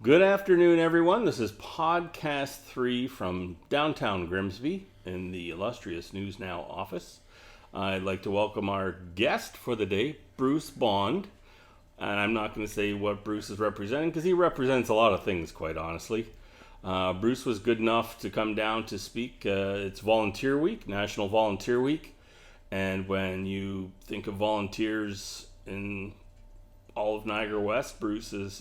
Good afternoon, everyone. This is podcast 3 from downtown Grimsby in the illustrious NewsNow office. I'd like to welcome our guest for the day, Bruce Bond. And I'm not going to say what Bruce is representing because he represents a lot of things, quite honestly. Bruce was good enough to come down to speak. It's Volunteer Week, National Volunteer Week. And when you think of volunteers in all of Niagara West, Bruce is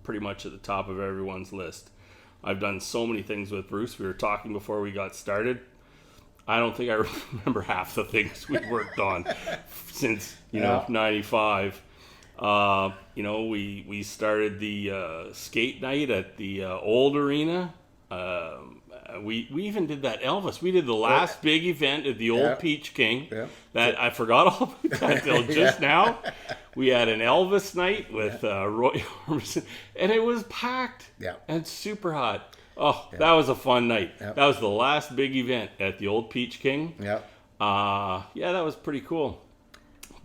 pretty much at the top of everyone's list. I've done so many things with Bruce. We were talking before we got started. I don't think I remember half the things we've worked on since, 95. We started the skate night at the old arena. We even did that Elvis. We did the last big event at the old Peach King. That I forgot all about that until just now. We had an Elvis night with Roy Orbison, and it was packed and super hot. That was a fun night. That was the last big event at the old Peach King. That was pretty cool.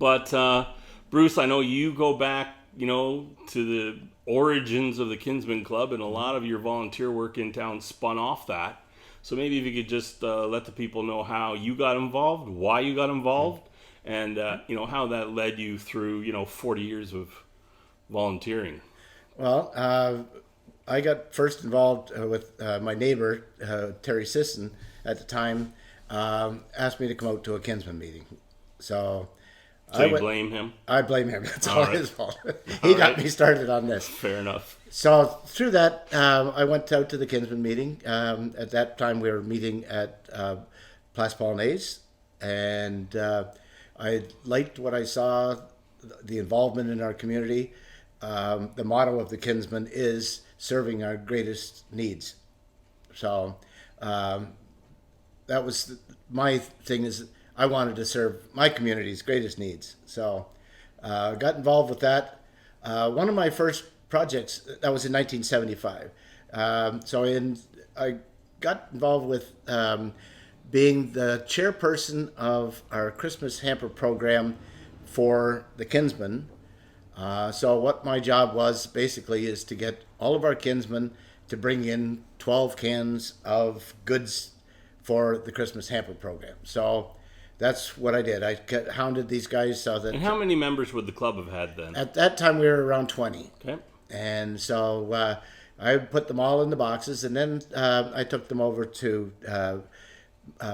But Bruce, I know you go back, to the origins of the Kinsmen Club, and a lot of your volunteer work in town spun off that. So maybe if you could just let the people know how you got involved, why you got involved, and how that led you through 40 years of volunteering. Well, I got first involved with my neighbor, Terry Sisson, at the time, asked me to come out to a Kinsman meeting. So you blame him? I blame him. That's all his fault. He got me started on this. Fair enough. So through that, I went out to the Kinsman meeting. At that time, we were meeting at Place Polonaise, and I liked what I saw, the involvement in our community. The motto of the Kinsmen is serving our greatest needs. So that was my thing, is I wanted to serve my community's greatest needs. So I got involved with that. One of my first projects, that was in 1975. I got involved with being the chairperson of our Christmas hamper program for the Kinsmen. So what my job was basically is to get all of our Kinsmen to bring in 12 cans of goods for the Christmas hamper program. So that's what I did. I hounded these guys so that... And how many members would the club have had then? At that time, we were around 20. Okay. And so I put them all in the boxes, and then I took them over to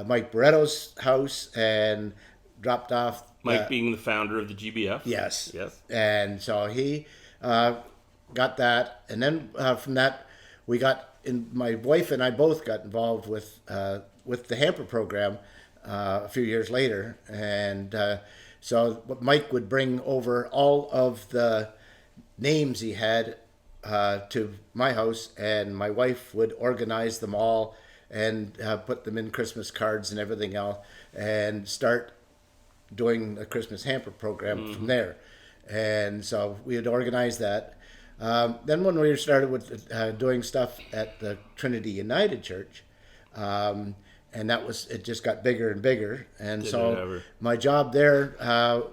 Mike Barretto's house and dropped off... Mike being the founder of the GBF? Yes. Yes. And so he got that. And then from that, my wife and I both got involved with the hamper program a few years later. And so Mike would bring over all of the names he had to my house, and my wife would organize them all and put them in Christmas cards and everything else, and start doing a Christmas hamper program from there. And so we had organized that. Then when we started with doing stuff at the Trinity United Church, and it just got bigger and bigger. And so my job there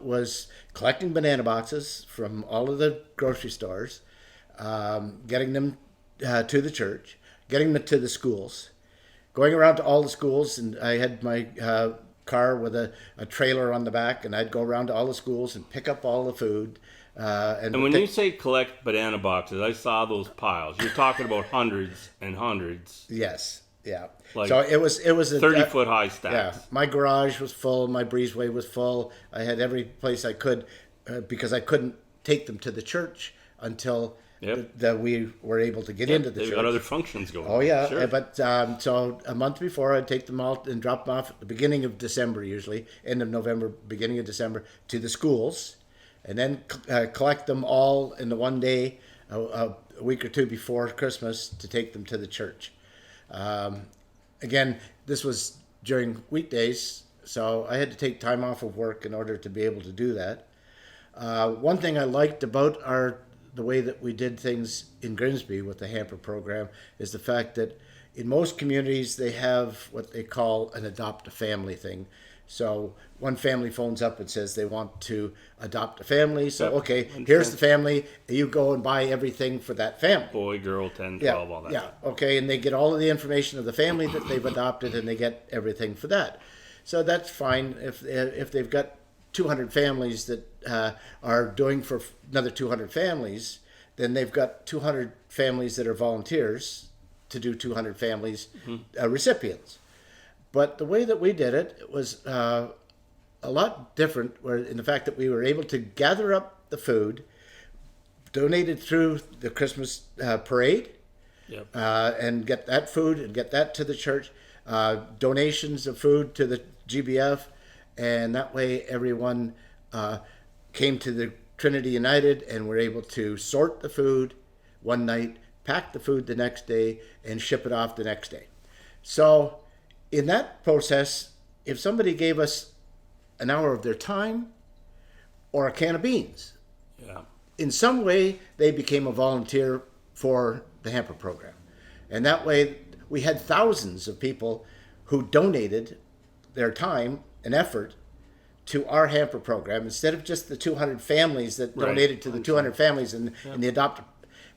was collecting banana boxes from all of the grocery stores, getting them to the church, getting them to the schools, going around to all the schools. And I had my car with a trailer on the back, and I'd go around to all the schools and pick up all the food. And when you say collect banana boxes, I saw those piles. You're talking about hundreds and hundreds. Yes. Yeah. Like so it was a 30-foot high stacks. Yeah. My garage was full. My breezeway was full. I had every place I could because I couldn't take them to the church until that we were able to get into the church. They've got other functions going. Oh yeah. Sure. But so a month before, I'd take them all and drop them off at the beginning of December, usually end of November, beginning of December, to the schools, and then collect them all in the one day, a week or two before Christmas, to take them to the church. Again, this was during weekdays, so I had to take time off of work in order to be able to do that. One thing I liked about the way that we did things in Grimsby with the hamper program is the fact that in most communities they have what they call an adopt a family thing. So one family phones up and says they want to adopt a family. So, Yep. okay, here's the family. You go and buy everything for that family. Boy, girl, 10, 12, Yeah, all that. yeah, okay, and they get all of the information of the family that they've adopted, and they get everything for that. So that's fine if they've got 200 families that are doing for another 200 families, then they've got 200 families that are volunteers to do 200 families recipients. But the way that we did it was a lot different, where in the fact that we were able to gather up the food, donated through the Christmas parade, Yep. and get that food and get that to the church, donations of food to the GBF, and that way everyone came to the Trinity United and were able to sort the food one night, pack the food the next day, and ship it off the next day. So in that process, if somebody gave us an hour of their time or a can of beans, Yeah. in some way they became a volunteer for the hamper program. And that way we had thousands of people who donated their time and effort to our hamper program instead of just the 200 families that donated to the 200 families and the adopted.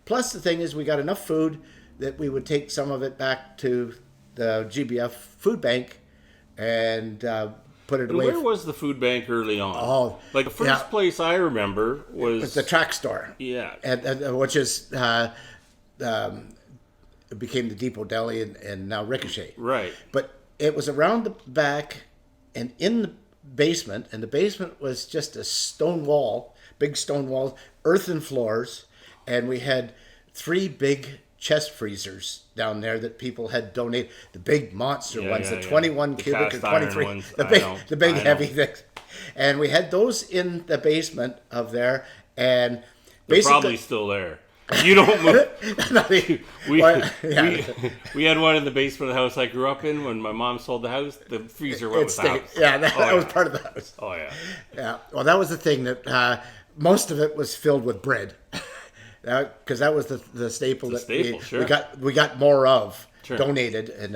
Plus the thing is we got enough food that we would take some of it back to the GBF food bank and put it And away. where was the food bank early on? Oh, like the first place I remember was It's the track store. Yeah. And which is it became the Depot Deli and now Ricochet. Right. But it was around the back and in the basement, and the basement was just a stone wall, big stone wall, earthen floors, and we had 3 big chest freezers down there that people had donated, the big monster ones, the 21 The cubic or cast iron 23, ones. the big I know. heavy things. And we had those in the basement of there, and They're probably still there. You don't move. We had one in the basement of the house I grew up in. When my mom sold the house, the freezer went with the house. Yeah, that was part of the house. Oh, yeah. Yeah, well, that was the thing that most of it was filled with bread, because that was the staple we got more of donated, and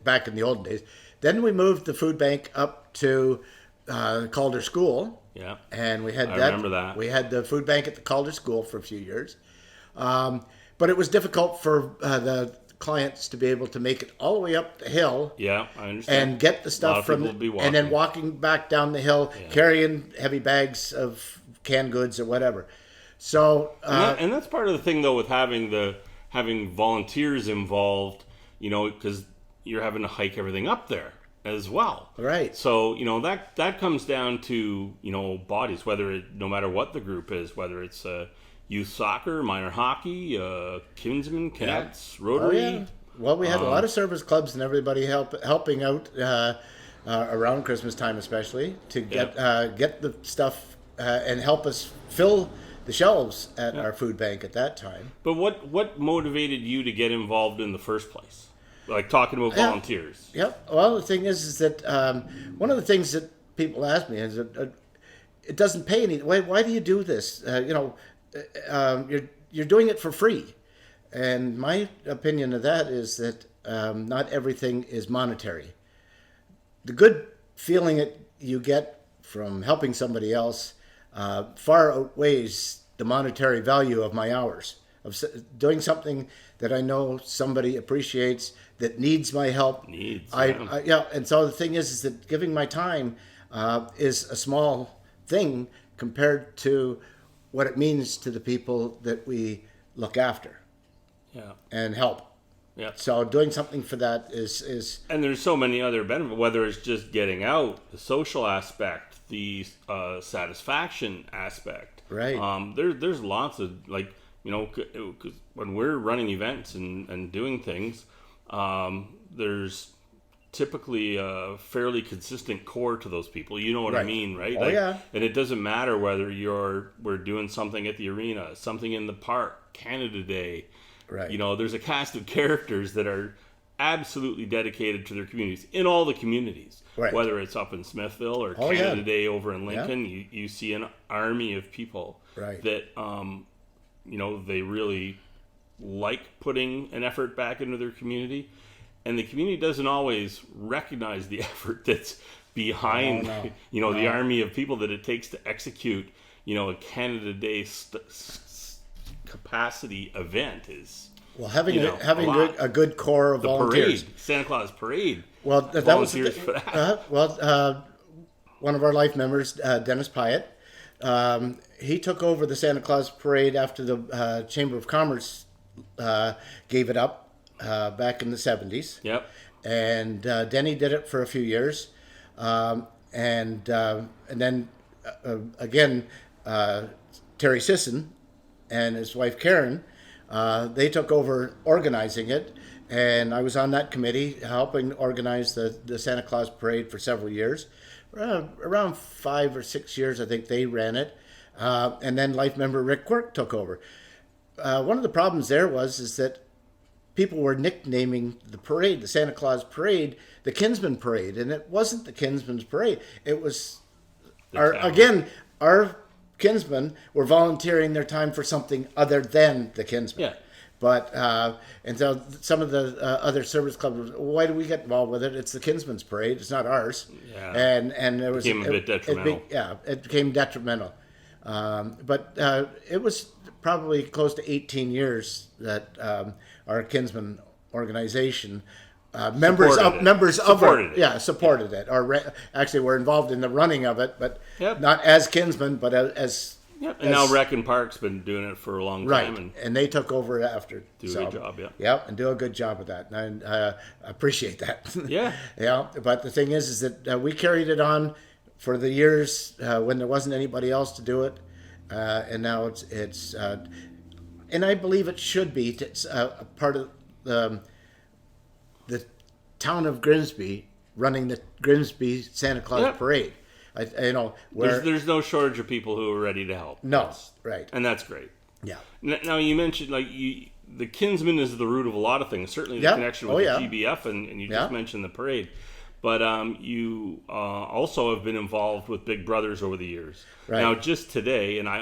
back in the old days. Then we moved the food bank up to Calder School. Yeah, and we had I remember that. We had the food bank at the Calder School for a few years, but it was difficult for the clients to be able to make it all the way up the hill. Yeah, I understand. And get the stuff from, and then walking back down the hill, carrying heavy bags of canned goods or whatever. So, and that's part of the thing, though, with having volunteers involved, because you're having to hike everything up there as well. Right. So, that comes down to, bodies, no matter what the group is, whether it's youth soccer, minor hockey, Kinsmen, Cadets, Rotary. Oh, yeah. Well, we had a lot of service clubs and everybody helping out around Christmas time, especially to get the stuff and help us fill the shelves at our food bank at that time. But what motivated you to get involved in the first place? Like talking about volunteers. Yep. Well, the thing is that one of the things that people ask me is that it doesn't pay any. Why do you do this? You're doing it for free. And my opinion of that is that not everything is monetary. The good feeling that you get from helping somebody else far outweighs the monetary value of my hours, of doing something that I know somebody appreciates, that needs my help. And so the thing is that giving my time is a small thing compared to what it means to the people that we look after and help. Yeah. So doing something for that is and there's so many other benefits, whether it's just getting out, the social aspect, the satisfaction aspect. Right. There's lots of, like, cause when we're running events and doing things, there's typically a fairly consistent core to those people. You know what I mean, right? Oh, yeah. And it doesn't matter whether we're doing something at the arena, something in the park, Canada Day. Right. There's a cast of characters that are absolutely dedicated to their communities in all the communities. Right. Whether it's up in Smithville or Canada Day over in Lincoln, you see an army of people that they really like putting an effort back into their community, and the community doesn't always recognize the effort that's behind, the No. army of people that it takes to execute, a Canada Day capacity event is. Well, having a good core of volunteers. Parade, Santa Claus parade. Well, that was for that. One of our life members, Dennis Pyatt, he took over the Santa Claus parade after the Chamber of Commerce gave it up back in the 70s. Yep. And Denny did it for a few years, and then again, Terry Sisson and his wife Karen, they took over organizing it, and I was on that committee helping organize the Santa Claus parade for several years. Around 5 or 6 years, I think they ran it, and then life member Rick Quirk took over. One of the problems there is that people were nicknaming the parade, the Santa Claus parade, the Kinsman parade, and it wasn't the Kinsman's parade. It was our kinsmen were volunteering their time for something other than the Kinsman. Yeah. But and so some of the other service clubs, why do we get involved with it? It's the Kinsman's parade. It's not ours. Yeah. And it became a bit detrimental. It became detrimental. But it was probably close to 18 years that our Kinsman organization members supported it, or actually were involved in the running of it, but not as Kinsmen, but as. Yep, and now Rec and Park's been doing it for a long time. Right, and they took over after. Do a good job, yeah. Yep, and do a good job with that, and I appreciate that. Yeah. Yeah, but the thing is that we carried it on for the years when there wasn't anybody else to do it, and now it's and I believe it should be. It's a part of the town of Grimsby running the Grimsby Santa Claus parade. There's no shortage of people who are ready to help. No, right, and that's great. Yeah. Now you mentioned the Kinsman is the root of a lot of things. Certainly the connection with the GBF, and you just mentioned the parade, but you also have been involved with Big Brothers over the years. Right. Now, just today, and I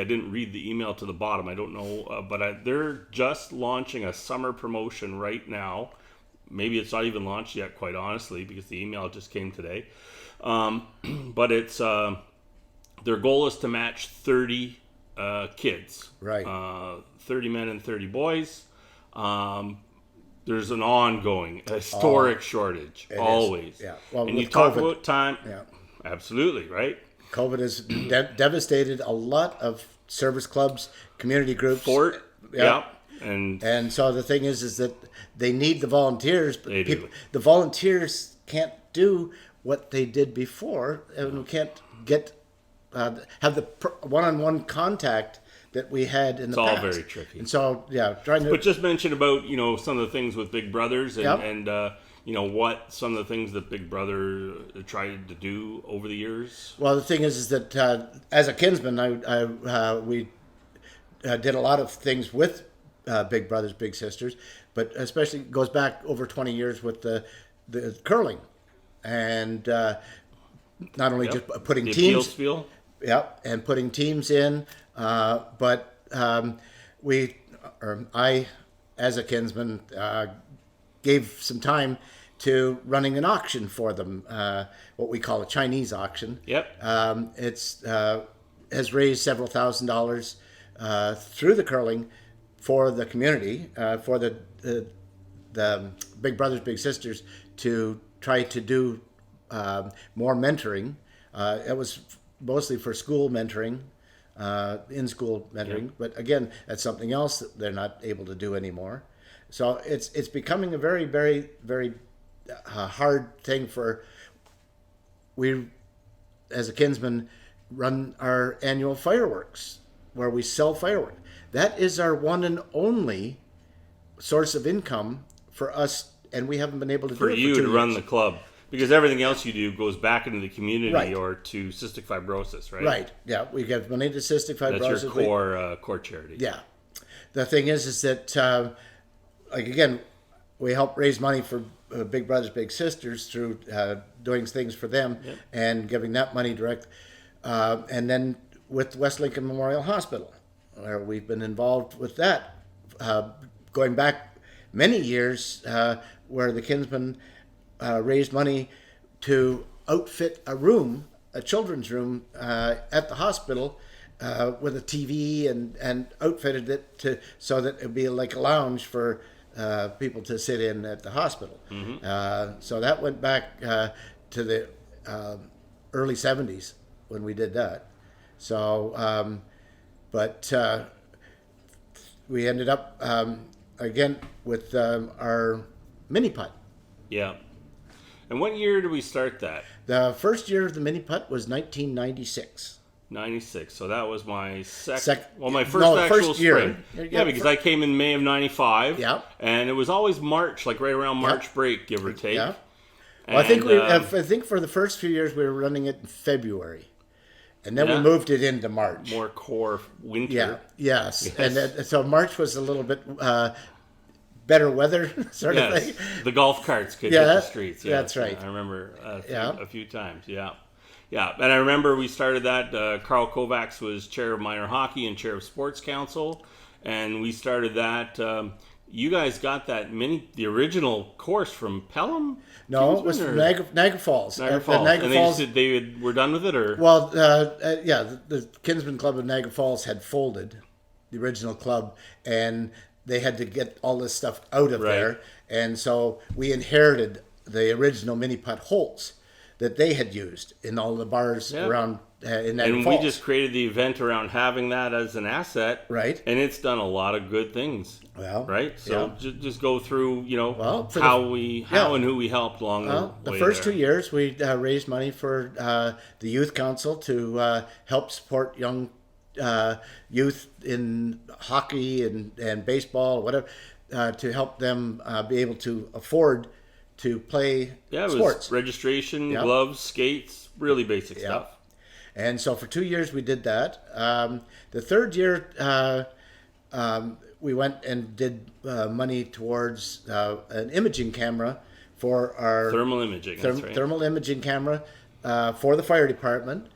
didn't read the email to the bottom. I don't know, but they're just launching a summer promotion right now. Maybe it's not even launched yet, quite honestly, because the email just came today. But it's their goal is to match 30 kids, right? 30 men and 30 boys. There's an ongoing historic shortage, always. Is. Yeah. Well, and you talk about time. Yeah. Absolutely, right? COVID has devastated a lot of service clubs, community groups. And so the thing is that they need the volunteers, but the volunteers can't do what they did before, and we can't get have the one-on-one contact that we had in the past. It's all very tricky. And so, trying to. But just mention about some of the things with Big Brothers and what some of the things that Big Brother tried to do over the years. Well, the thing is that as a Kinsman, we did a lot of things with Big Brothers, Big Sisters, but especially goes back over 20 years with the curling. And not only just putting the teams, and putting teams in, but I, as a Kinsman, gave some time to running an auction for them, what we call a Chinese auction. Yep. It's has raised several $1,000s through the curling for the community, for the Big Brothers, Big Sisters to try to do more mentoring. It was mostly for school mentoring, in-school mentoring. But again, that's something else that they're not able to do anymore. So it's becoming a very, very, very hard thing for. We, as a Kinsman, run our annual fireworks where we sell fireworks. That is our one and only source of income for us, and we haven't been able to do it for 2 years. For you to run the club. Because everything else you do goes back into the community or to cystic fibrosis, right? Right, yeah. We give money to cystic fibrosis. That's your core charity. Yeah. The thing is that, again, we help raise money for Big Brothers, Big Sisters through doing things for them and giving that money direct. And then with West Lincoln Memorial Hospital, where we've been involved with that, going back many years, where the Kinsmen raised money to outfit a room, a children's room at the hospital with a TV and outfitted it so that it would be like a lounge for people to sit in at the hospital. So that went back to the early 70s when we did that. So, but we ended up again with our mini putt. Yeah. And what year did we start that? The first year of the mini putt was 1996. 96. So that was my my first first spring. Year. Yeah, because I came in May of 95. Yeah. And it was always March, like right around March break, give or take. Yeah. Well, I think for the first few years we were running it in February. And then we moved it into March. More core winter. Yeah. Yes. And then, so March was a little bit better weather sort of thing. The golf carts could hit the streets. Yeah, that's right. I remember a few times. Yeah. Yeah. And I remember we started that. Carl Kovacs was chair of minor hockey and chair of sports council. And we started that. You guys got the original course from Pelham? No, it was from Niagara Falls. Niagara Falls. And they said they were done with it, or? Well, the Kinsmen Club of Niagara Falls had folded, the original club, and they had to get all this stuff out of there. And so we inherited the original mini putt holes that they had used in all the bars around in Niagara Falls. We just created the event around having that as an asset. Right. And it's done a lot of good things. Well, right. So just go through, how and who we helped along the way. The first 2 years, we raised money for the youth council to help support young youth in hockey and baseball, whatever, to help them be able to afford to play sports. Was registration, gloves, skates, really basic stuff. And so for 2 years we did that. The third year we went and did money towards an imaging camera for our thermal imaging. Thermal imaging camera for the fire department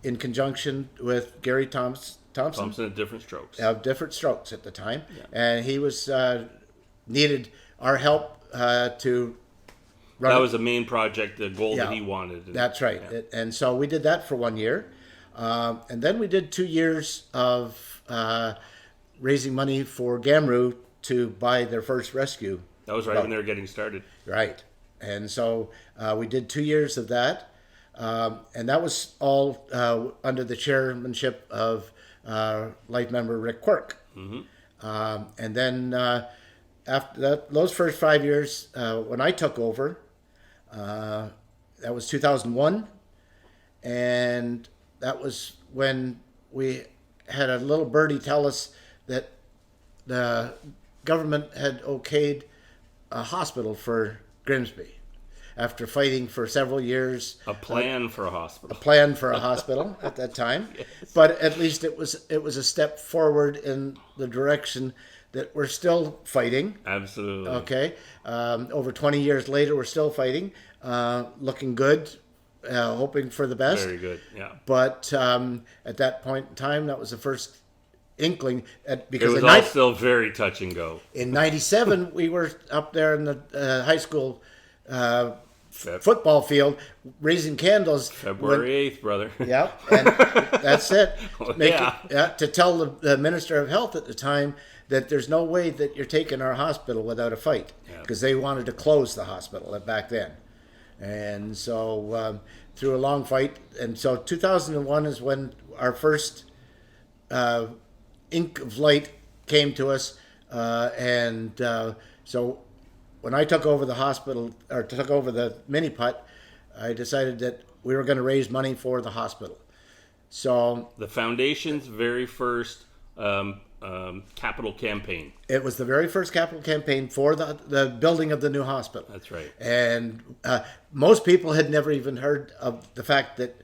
in conjunction with Gary Thompson of Different Strokes. Of Different Strokes at the time. Yeah. And he was needed our help to run. That was the main project, the goal that he wanted. That's right. Yeah. And so we did that for 1 year. And then we did 2 years of raising money for Gamru to buy their first rescue. That was right when they were getting started. Right. And so we did 2 years of that. And that was all under the chairmanship of life member Rick Quirk. And then after that, those first 5 years, when I took over, that was 2001. And that was when we had a little birdie tell us that the government had okayed a hospital for Grimsby after fighting for several years. A plan for a hospital. A plan for a hospital at that time. Yes. But at least it was a step forward in the direction that we're still fighting. Absolutely. Okay. Over 20 years later, we're still fighting. Looking good. Hoping for the best. Very good, yeah. But at that point in time, that was the first inkling. Because it was all still very touch and go. In 97, we were up there in the high school football field raising candles. February 8th, brother. Yeah, and that's it. To tell the Minister of Health at the time that there's no way that you're taking our hospital without a fight, because they wanted to close the hospital back then. And so through a long fight, and so 2001 is when our first ink of light came to us, and so when I took over the hospital, or took over the mini putt, I decided that we were going to raise money for the hospital. So the foundation's very first capital campaign. It was the very first capital campaign for the building of the new hospital. That's right. And most people had never even heard of the fact that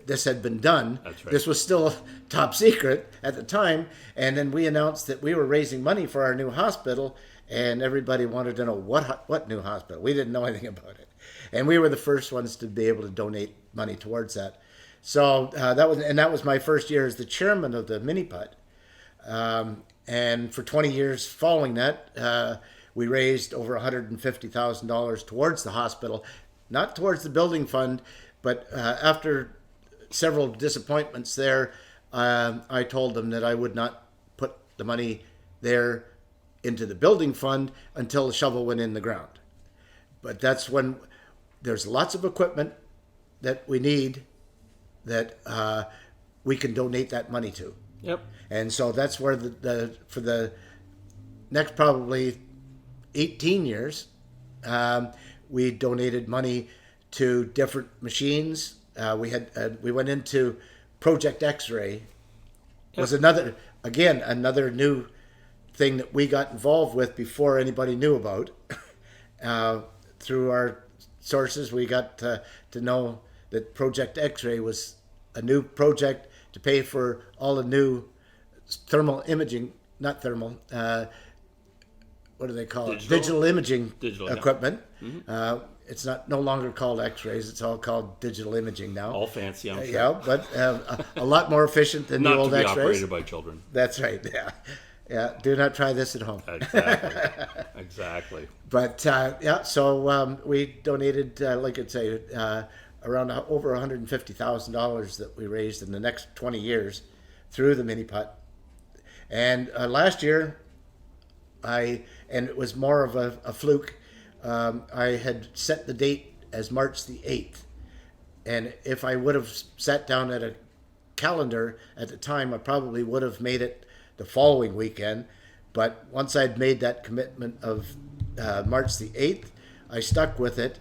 this had been done. That's right. This was still top secret at the time. And then we announced that we were raising money for our new hospital, and everybody wanted to know what new hospital. We didn't know anything about it. And we were the first ones to be able to donate money towards that. So that was my first year as the chairman of the mini putt. And for 20 years following that, we raised over $150,000 towards the hospital, not towards the building fund, but after several disappointments there, I told them that I would not put the money there into the building fund until the shovel went in the ground. But that's when there's lots of equipment that we need that we can donate that money to. Yep. And so that's where for the next probably 18 years, we donated money to different machines. We went into Project X-ray. Was another new thing that we got involved with before anybody knew about. Through our sources, we got to know that Project X-ray was a new project to pay for all the new thermal imaging, not thermal, what do they call it? Digital imaging equipment. Yeah. It's no longer called X-rays. It's all called digital imaging now. All fancy, I'm sure. Yeah, but a lot more efficient than the old X-rays. Not to be operated by children. That's right, yeah. Yeah, do not try this at home. Exactly. But, so we donated, like I'd say, around over $150,000 that we raised in the next 20 years through the mini putt. And last year, and it was more of a fluke, I had set the date as March the 8th. And if I would have sat down at a calendar at the time, I probably would have made it the following weekend. But once I'd made that commitment of March the 8th, I stuck with it.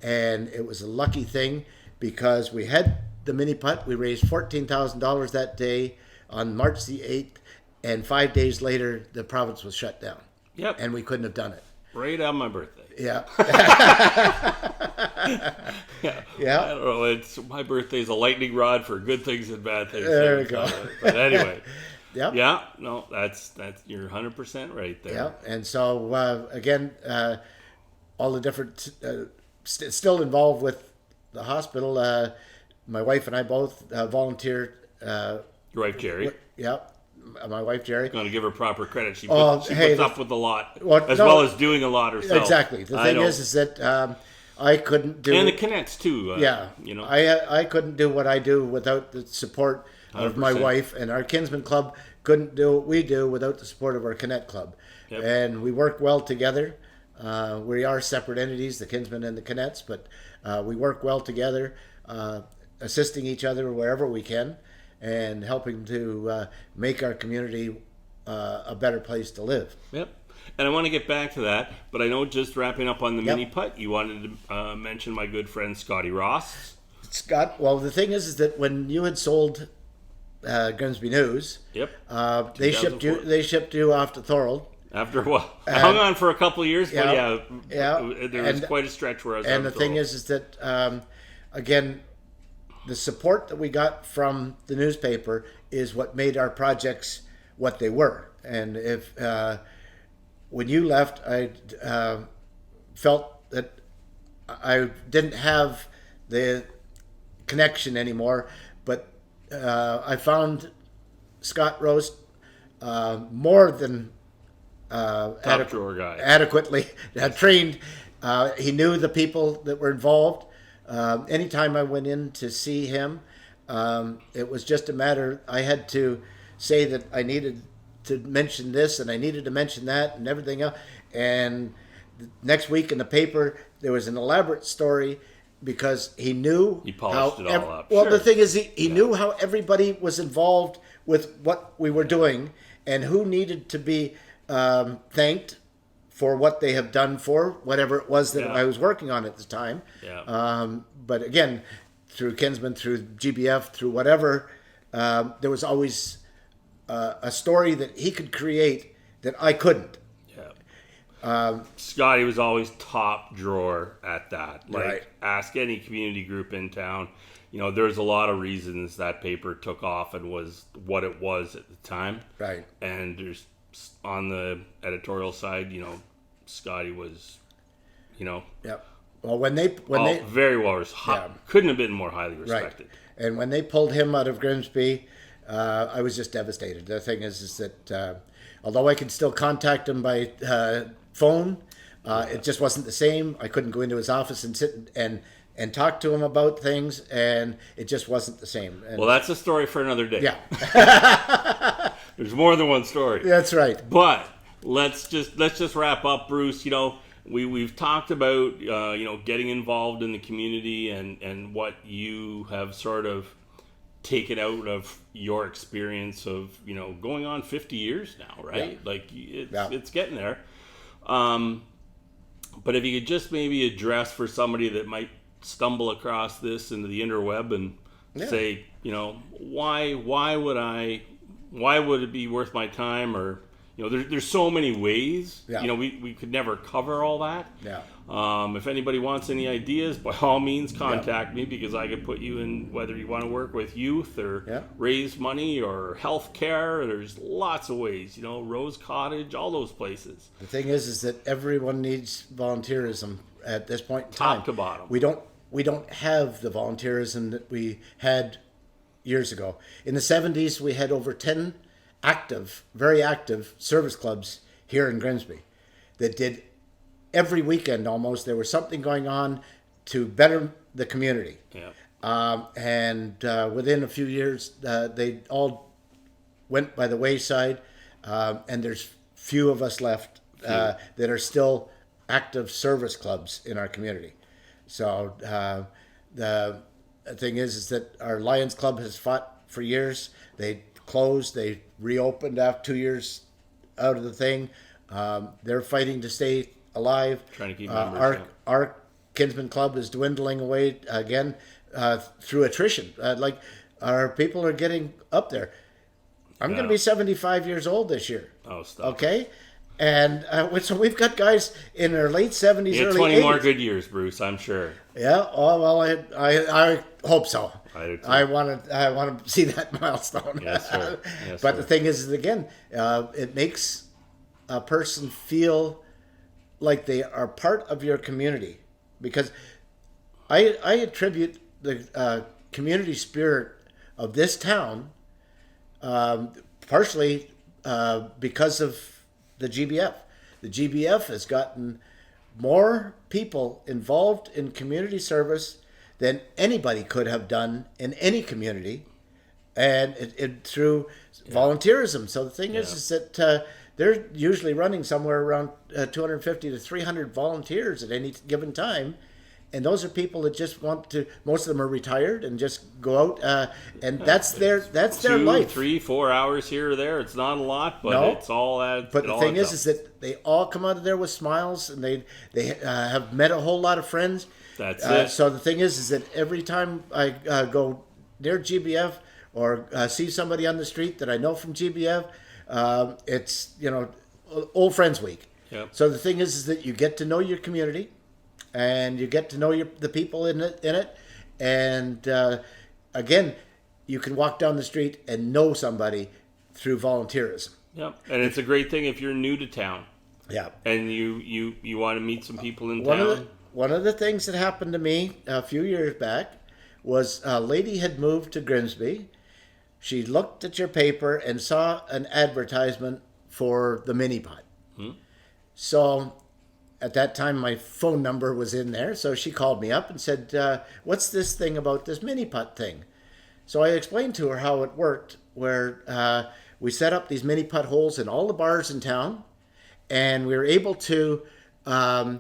And it was a lucky thing because we had the mini putt. We raised $14,000 that day on March the 8th. And 5 days later, the province was shut down. Yep. And we couldn't have done it. Right on my birthday. Yeah. Yeah. I don't know. My birthday's a lightning rod for good things and bad things. There we go. But anyway. Yep. Yeah. No, that's you're 100% right there. Yeah. And so again, all the different still involved with the hospital. My wife and I both volunteer. Your wife Jerry. Yeah. My wife Jerry. Going to give her proper credit. She puts up with a lot, well as doing a lot herself. Exactly. The thing is that I couldn't do, and the Connects too. I couldn't do what I do without the support of 100%. My wife, and our Kinsmen Club couldn't do what we do without the support of our Connect Club. Yep. And we work well together. We are separate entities, the Kinsmen and the Connects, but we work well together, assisting each other wherever we can, and helping to make our community a better place to live. Yep. And I want to get back to that, but I know just wrapping up on the mini putt, you wanted to mention my good friend Scotty Ross. Scott, well, the thing is that when you had sold Grimsby News, they shipped you off to Thorold. After a while, I hung on for a couple of years, but there was quite a stretch where I was. And the thing is that again, the support that we got from the newspaper is what made our projects what they were. And if when you left, I felt that I didn't have the connection anymore. But I found Scott Roast more than adequately trained. He knew the people that were involved. Anytime I went in to see him, it was just a matter, I had to say that I needed to mention this and I needed to mention that and everything else. And next week in the paper, there was an elaborate story because he knew he polished it all up. Well, the thing is, he knew how everybody was involved with what we were doing and who needed to be thanked for what they have done for whatever it was that I was working on at the time. Yeah. But again, through Kinsman, through GBF, through whatever, there was always a story that he could create that I couldn't. Yeah. Scotty was always top drawer at that. Ask any community group in town. There's a lot of reasons that paper took off and was what it was at the time. Right. And there's on the editorial side, Scotty was, Yep. Well, when they very well couldn't have been more highly respected. Right. And when they pulled him out of Grimsby, I was just devastated. The thing is that although I can still contact him by phone, It just wasn't the same. I couldn't go into his office and sit and talk to him about things, and it just wasn't the same. And, well, that's a story for another day. Yeah. There's more than one story. That's right. But let's just wrap up, Bruce. We've talked about getting involved in the community and what you have sort of taken out of your experience of going on 50 years now, right? Yeah. Like it's getting there. But if you could just maybe address for somebody that might stumble across this into the interweb and say, why would it be worth my time? Or there's so many ways. Yeah. We could never cover all that. Yeah. If anybody wants any ideas, by all means contact me, because I could put you in, whether you want to work with youth or raise money or healthcare. There's lots of ways, Rose Cottage, all those places. The thing is that everyone needs volunteerism at this point in time. Top to bottom. We don't have the volunteerism that we had years ago. In the 70s, we had over 10 very active service clubs here in Grimsby that did every weekend almost. There was something going on to better the community. Yeah. And within a few years, they all went by the wayside, and there's few of us left that are still active service clubs in our community. So the thing is that our Lions Club has fought for years. They closed. They reopened after 2 years out of the thing. They're fighting to stay alive. Trying to keep members. Our Kinsmen Club is dwindling away again through attrition. Like our people are getting up there. I'm going to be 75 years old this year. Oh, stop. Okay? And so we've got guys in their late 70s, early 20 80s. more good years, Bruce, I'm sure. Yeah, oh, well, I hope so. I do too. I want to see that milestone. Yes, sir. Yes, but sir. the thing is, again, it makes a person feel like they are part of your community. Because I attribute the community spirit of this town partially because of the GBF. The GBF has gotten more people involved in community service than anybody could have done in any community, and it through volunteerism. So the thing is that they're usually running somewhere around 250 to 300 volunteers at any given time. And those are people that just want to. Most of them are retired and just go out, and that's their life. 3, 4 hours here or there. It's not a lot, but it's all that. But the thing is that they all come out of there with smiles, and they have met a whole lot of friends. That's it. So the thing is that every time I go near GBF or see somebody on the street that I know from GBF, it's Old Friends Week. Yep. So the thing is that you get to know your community. And you get to know the people in it, and again, you can walk down the street and know somebody through volunteerism. Yep, and it's a great thing if you're new to town. Yeah, and you want to meet some people in town. One of the things that happened to me a few years back was a lady had moved to Grimsby. She looked at your paper and saw an advertisement for the mini pot. So. At that time, my phone number was in there, so she called me up and said, what's this thing about this mini putt thing? So I explained to her how it worked, where we set up these mini putt holes in all the bars in town, and we were able to get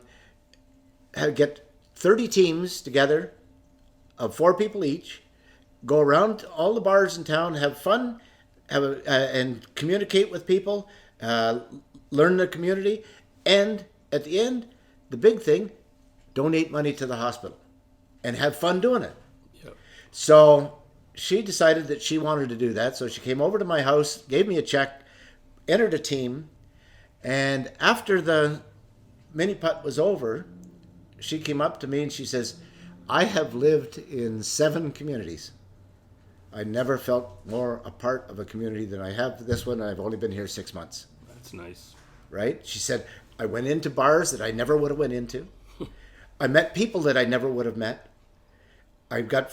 30 teams together of 4 people each, go around all the bars in town, have fun, and communicate with people, learn the community, and at the end, the big thing, donate money to the hospital and have fun doing it. Yep. So she decided that she wanted to do that. So she came over to my house, gave me a check, entered a team. And after the mini putt was over, she came up to me and she says, I have lived in 7 communities. I never felt more a part of a community than I have this one. I've only been here 6 months. That's nice. Right? She said, I went into bars that I never would have went into. I met people that I never would have met. I've got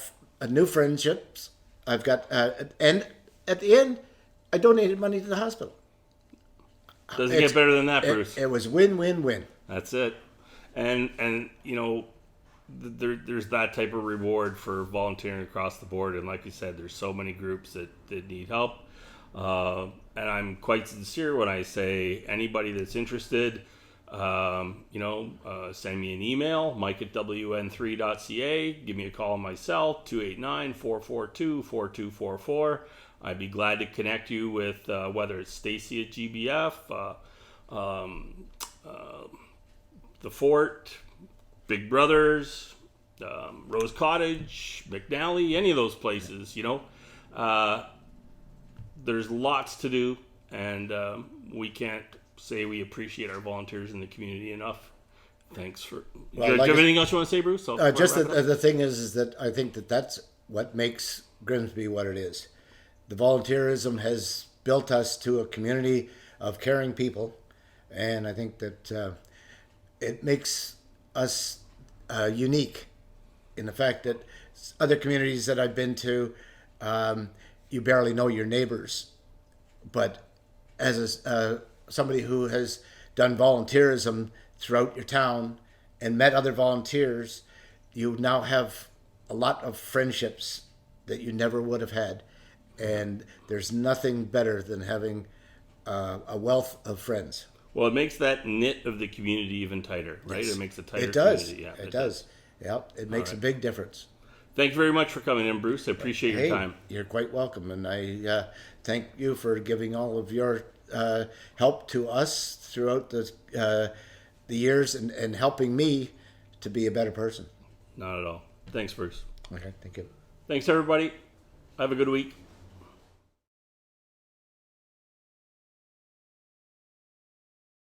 new friendships. I've got, and at the end, I donated money to the hospital. Doesn't get better than that, Bruce. It was win-win-win. That's it. And you know, there's that type of reward for volunteering across the board. And like you said, there's so many groups that need help. And I'm quite sincere when I say anybody that's interested, send me an email, mike@wn3.ca. Give me a call on my cell, 289-442-4244. I'd be glad to connect you with whether it's Stacy at GBF, the Fort, Big Brothers, Rose Cottage, McNally, any of those places, there's lots to do, and we can't say we appreciate our volunteers in the community enough. Thanks for... do you have anything else you want to say, Bruce? Just the thing is that I think that's what makes Grimsby what it is. The volunteerism has built us to a community of caring people, and I think that it makes us unique in the fact that other communities that I've been to, you barely know your neighbors. But as somebody who has done volunteerism throughout your town and met other volunteers, you now have a lot of friendships that you never would have had. And there's nothing better than having a wealth of friends. Well, it makes that knit of the community even tighter, right? Yes. It makes a tighter community. Yeah, it does. Yeah, it makes a big difference. Thank you very much for coming in, Bruce. I appreciate your time. You're quite welcome. And I thank you for giving all of your help to us throughout the years and helping me to be a better person. Not at all. Thanks, Bruce. Okay, thank you. Thanks, everybody. Have a good week.